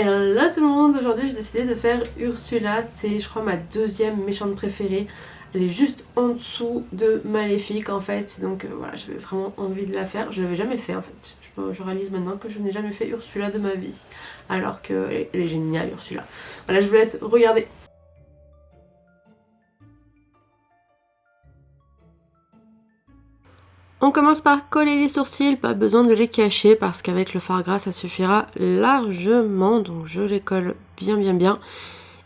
Hello tout le monde, aujourd'hui j'ai décidé de faire Ursula, c'est je crois ma deuxième méchante préférée. Elle est juste en dessous de Maléfique en fait, donc voilà, j'avais vraiment envie de la faire. Je l'avais jamais fait en fait, je réalise maintenant que je n'ai jamais fait Ursula de ma vie, alors qu'elle est géniale Ursula. Voilà, je vous laisse regarder. On commence par coller les sourcils, pas besoin de les cacher parce qu'avec le fard gras ça suffira largement, donc je les colle bien.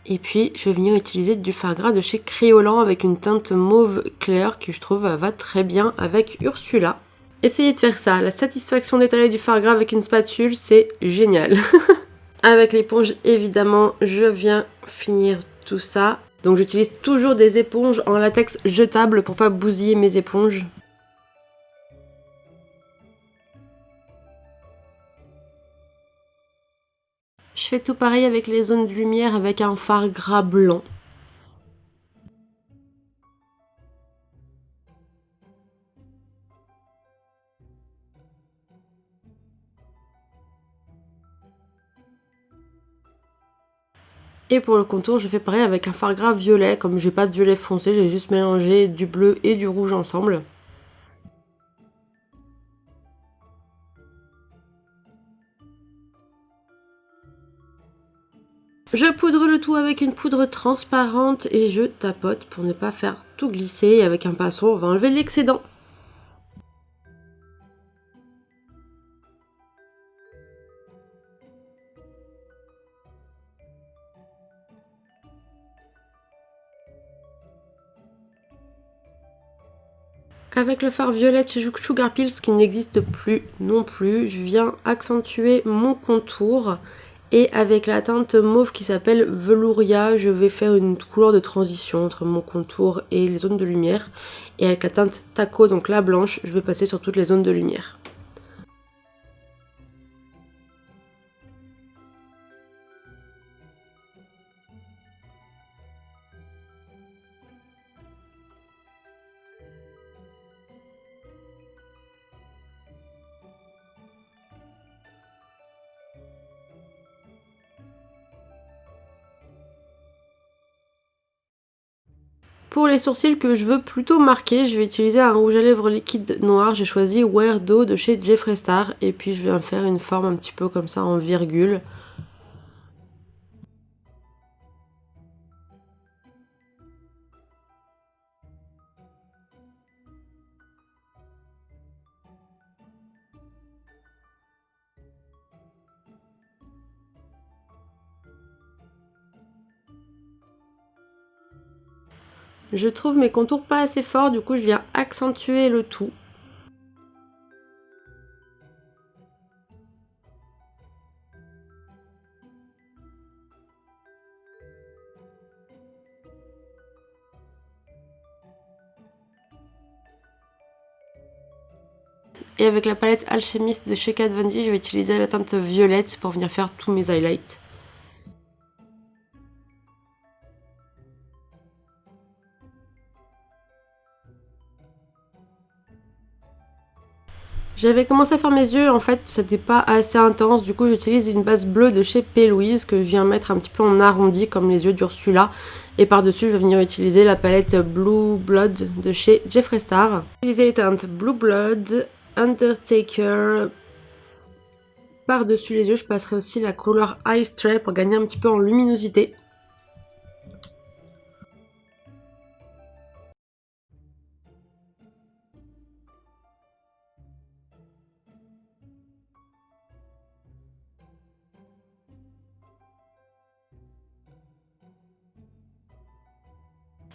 Et puis je vais venir utiliser du fard gras de chez Kryolan avec une teinte mauve clair qui je trouve va très bien avec Ursula. Essayez de faire ça, la satisfaction d'étaler du fard gras avec une spatule, c'est génial. Avec l'éponge évidemment, je viens finir tout ça. Donc j'utilise toujours des éponges en latex jetable pour pas bousiller mes éponges. Je fais tout pareil avec les zones de lumière avec un fard gras blanc. Et pour le contour, je fais pareil avec un fard gras violet. Comme j'ai pas de violet foncé, j'ai juste mélangé du bleu et du rouge ensemble. Je poudre le tout avec une poudre transparente et je tapote pour ne pas faire tout glisser. Et avec un pinceau, on va enlever l'excédent. Avec le fard violet chez Sugar Pills qui n'existe plus non plus, je viens accentuer mon contour. Et avec la teinte mauve qui s'appelle Velouria, je vais faire une couleur de transition entre mon contour et les zones de lumière. Et avec la teinte Taco, donc la blanche, je vais passer sur toutes les zones de lumière. Pour les sourcils que je veux plutôt marquer, je vais utiliser un rouge à lèvres liquide noir. J'ai choisi Wear Do de chez Jeffree Star. Et puis je vais en faire une forme un petit peu comme ça en virgule. Je trouve mes contours pas assez forts, du coup je viens accentuer le tout. Et avec la palette Alchemist de chez Kat Von D, je vais utiliser la teinte violette pour venir faire tous mes highlights. J'avais commencé à faire mes yeux, en fait c'était pas assez intense, du coup j'utilise une base bleue de chez P. Louise que je viens mettre un petit peu en arrondi comme les yeux d'Ursula. Et par-dessus je vais venir utiliser la palette Blue Blood de chez Jeffree Star. Utiliser les teintes Blue Blood, Undertaker. Par-dessus les yeux je passerai aussi la couleur Eye Stray pour gagner un petit peu en luminosité.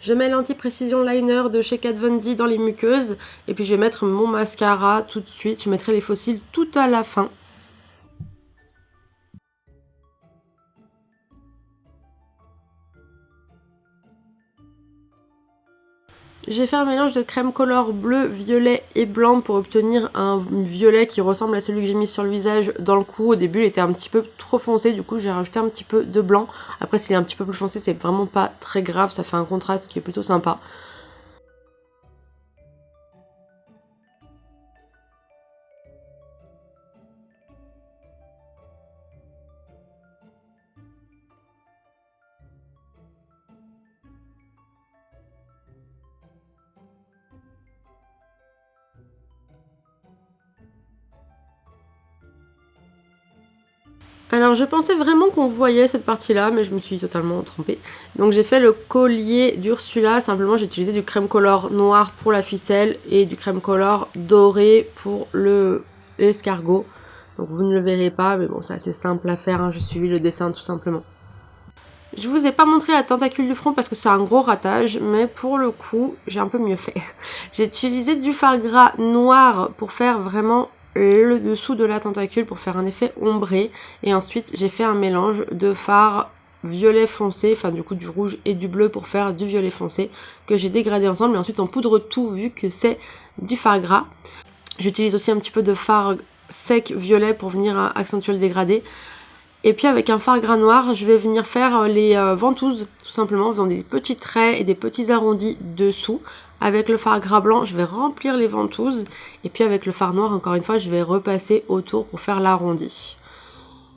Je mets l'anti-précision liner de chez Kat Von D dans les muqueuses. Et puis je vais mettre mon mascara tout de suite. Je mettrai les fossiles tout à la fin. J'ai fait un mélange de crème color bleu, violet et blanc pour obtenir un violet qui ressemble à celui que j'ai mis sur le visage dans le cou. Au début il était un petit peu trop foncé, du coup j'ai rajouté un petit peu de blanc. Après s'il est un petit peu plus foncé c'est vraiment pas très grave, ça fait un contraste qui est plutôt sympa. Alors je pensais vraiment qu'on voyait cette partie-là, mais je me suis totalement trompée. Donc j'ai fait le collier d'Ursula, simplement j'ai utilisé du crème color noir pour la ficelle et du crème color doré pour l'escargot. Donc vous ne le verrez pas, mais bon c'est assez simple à faire, hein. J'ai suivi le dessin tout simplement. Je vous ai pas montré la tentacule du front parce que c'est un gros ratage, mais pour le coup j'ai un peu mieux fait. J'ai utilisé du fard gras noir pour faire vraiment le dessous de la tentacule pour faire un effet ombré, et ensuite j'ai fait un mélange de fard violet foncé, enfin du coup du rouge et du bleu pour faire du violet foncé que j'ai dégradé ensemble, et ensuite on poudre tout vu que c'est du fard gras. J'utilise aussi un petit peu de fard sec violet pour venir accentuer le dégradé. Et puis avec un fard gras noir, je vais venir faire les ventouses, tout simplement, en faisant des petits traits et des petits arrondis dessous. Avec le fard gras blanc, je vais remplir les ventouses. Et puis avec le fard noir, encore une fois, je vais repasser autour pour faire l'arrondi.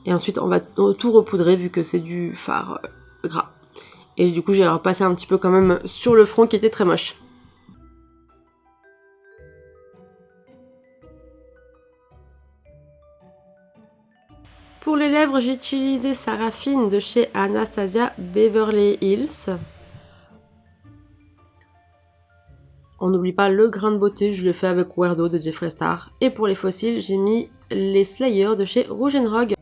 Et ensuite, on va tout repoudrer vu que c'est du fard gras. Et du coup, j'ai repassé un petit peu quand même sur le front qui était très moche. Pour les lèvres, j'ai utilisé Sarafine de chez Anastasia Beverly Hills. On n'oublie pas le grain de beauté, je l'ai fait avec Weirdo de Jeffree Star. Et pour les fossiles, j'ai mis les Slayer de chez Rouge & Rogue.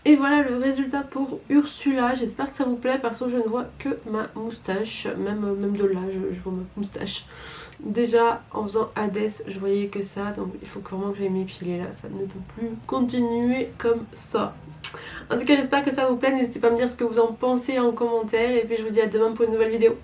Et voilà le résultat pour Ursula. J'espère que ça vous plaît. Perso, je ne vois que ma moustache. Même de là, je vois ma moustache. Déjà, en faisant Hades, je voyais que ça. Donc il faut vraiment que j'aille m'épiler là. Ça ne peut plus continuer comme ça. En tout cas, j'espère que ça vous plaît. N'hésitez pas à me dire ce que vous en pensez en commentaire. Et puis je vous dis à demain pour une nouvelle vidéo.